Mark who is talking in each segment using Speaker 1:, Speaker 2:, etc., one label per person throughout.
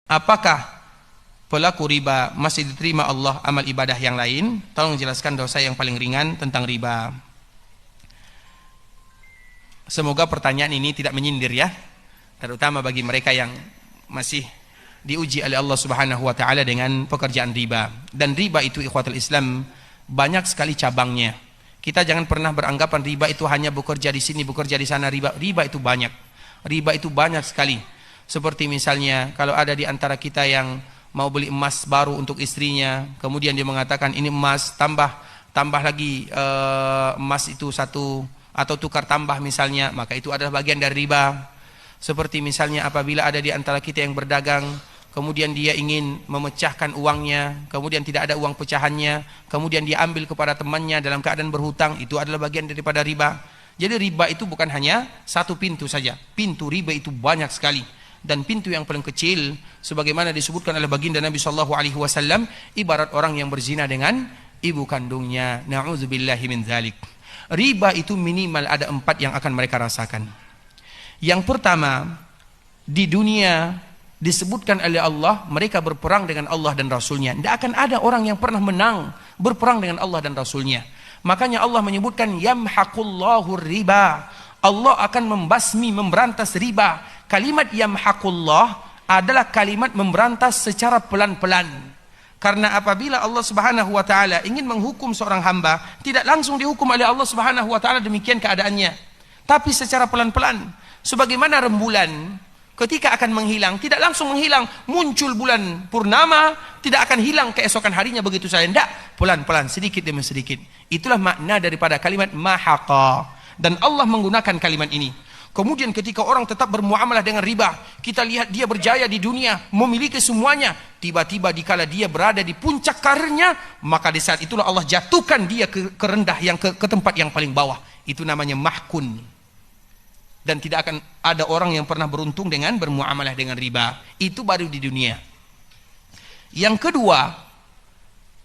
Speaker 1: Apakah pelaku riba masih diterima Allah amal ibadah yang lain? Tolong jelaskan dosa yang paling ringan tentang riba. Semoga pertanyaan ini tidak menyindir ya, terutama bagi mereka yang masih diuji oleh Allah Subhanahu wa taala dengan pekerjaan riba. Dan riba itu ikhwatul Islam banyak sekali cabangnya. Kita jangan pernah beranggapan riba itu hanya bekerja di sini, bekerja di sana. Riba itu banyak. Riba itu banyak sekali. Seperti misalnya kalau ada di antara kita yang mau beli emas baru untuk istrinya, kemudian dia mengatakan ini emas tambah lagi emas itu satu, atau tukar tambah misalnya, maka itu adalah bagian dari riba. Seperti misalnya apabila ada di antara kita yang berdagang, kemudian dia ingin memecahkan uangnya, kemudian tidak ada uang pecahannya, kemudian dia ambil kepada temannya dalam keadaan berhutang, itu adalah bagian daripada riba. Jadi riba itu bukan hanya satu pintu saja. Pintu riba itu banyak sekali. Dan pintu yang paling kecil, sebagaimana disebutkan oleh baginda Nabi SAW, ibarat orang yang berzina dengan ibu kandungnya. Na'udzubillahi min dzalik. Riba itu minimal ada 4 yang akan mereka rasakan. Yang pertama, di dunia disebutkan oleh Allah, mereka berperang dengan Allah dan Rasulnya. Tidak akan ada orang yang pernah menang berperang dengan Allah dan Rasulnya. Makanya Allah menyebutkan yamhaqullahu riba. Allah akan membasmi, memberantas riba. Kalimat yamhaqullah adalah kalimat memberantas secara pelan-pelan. Karena apabila Allah Subhanahu wa taala ingin menghukum seorang hamba, tidak langsung dihukum oleh Allah Subhanahu wa taala demikian keadaannya, tapi secara pelan-pelan. Sebagaimana rembulan ketika akan menghilang, tidak langsung menghilang, muncul bulan purnama, tidak akan hilang keesokan harinya begitu saja. Tidak, pelan-pelan, sedikit demi sedikit. Itulah makna daripada kalimat mahaqa. Dan Allah menggunakan kalimat ini. Kemudian ketika orang tetap bermuamalah dengan riba, kita lihat dia berjaya di dunia, memiliki semuanya. Tiba-tiba dikala dia berada di puncak karirnya, maka di saat itulah Allah jatuhkan dia ke rendah, yang ke tempat yang paling bawah. Itu namanya mahkun. Dan tidak akan ada orang yang pernah beruntung dengan bermuamalah dengan riba. Itu baru di dunia. Yang kedua,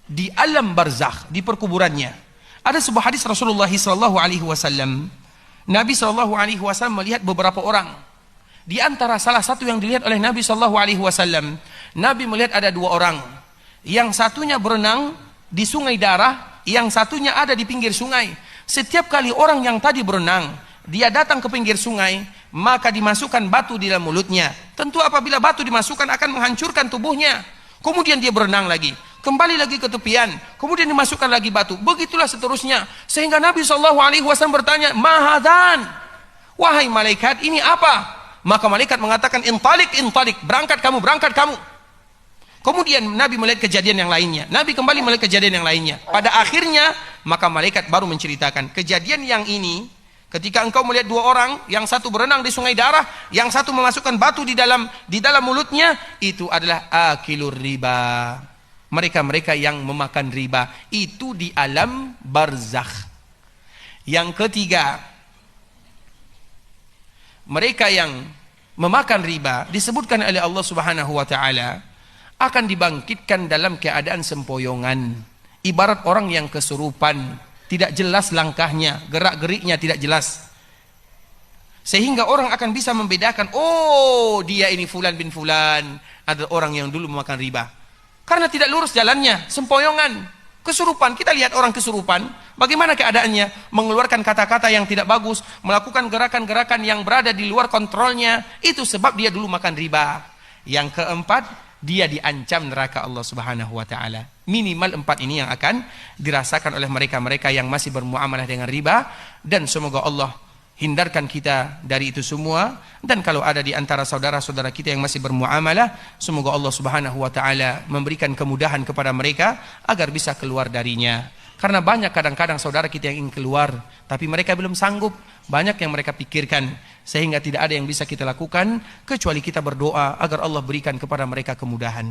Speaker 1: di alam barzakh, di perkuburannya. Ada sebuah hadis Rasulullah SAW. Nabi SAW melihat beberapa orang. Di antara salah satu yang dilihat oleh Nabi SAW, Nabi melihat ada 2 orang. Yang satunya berenang di sungai darah, yang satunya ada di pinggir sungai. Setiap kali orang yang tadi berenang, dia datang ke pinggir sungai, maka dimasukkan batu di dalam mulutnya. Tentu apabila batu dimasukkan akan menghancurkan tubuhnya. Kemudian dia berenang lagi, kembali lagi ke tepian, kemudian dimasukkan lagi batu. Begitulah seterusnya. Sehingga Nabi SAW bertanya, "Mahadan?" Wahai malaikat, ini apa? Maka malaikat mengatakan, "Intalik, intalik." Berangkat kamu, berangkat kamu. Kemudian Nabi melihat kejadian yang lainnya. Nabi kembali melihat kejadian yang lainnya. Pada akhirnya, maka malaikat baru menceritakan kejadian yang ini. Ketika engkau melihat 2 orang, yang satu berenang di sungai darah, yang satu memasukkan batu di dalam mulutnya, itu adalah akilur riba. Mereka-mereka yang memakan riba, itu di alam barzakh. Yang ketiga, mereka yang memakan riba disebutkan oleh Allah Subhanahu wa taala akan dibangkitkan dalam keadaan sempoyongan, ibarat orang yang kesurupan. Tidak jelas langkahnya, gerak-geriknya tidak jelas. Sehingga orang akan bisa membedakan, oh dia ini fulan bin fulan, adalah orang yang dulu memakan riba. Karena tidak lurus jalannya, sempoyongan, kesurupan. Kita lihat orang kesurupan, bagaimana keadaannya? Mengeluarkan kata-kata yang tidak bagus, melakukan gerakan-gerakan yang berada di luar kontrolnya. Itu sebab dia dulu makan riba. Yang keempat, dia diancam neraka Allah Subhanahu wa taala. Minimal 4 ini yang akan dirasakan oleh mereka-mereka yang masih bermuamalah dengan riba, dan semoga Allah hindarkan kita dari itu semua. Dan kalau ada di antara saudara-saudara kita yang masih bermuamalah, semoga Allah Subhanahu wa taala memberikan kemudahan kepada mereka agar bisa keluar darinya. Karena banyak kadang-kadang saudara kita yang ingin keluar, tapi mereka belum sanggup. Banyak yang mereka pikirkan, sehingga tidak ada yang bisa kita lakukan kecuali kita berdoa agar Allah berikan kepada mereka kemudahan.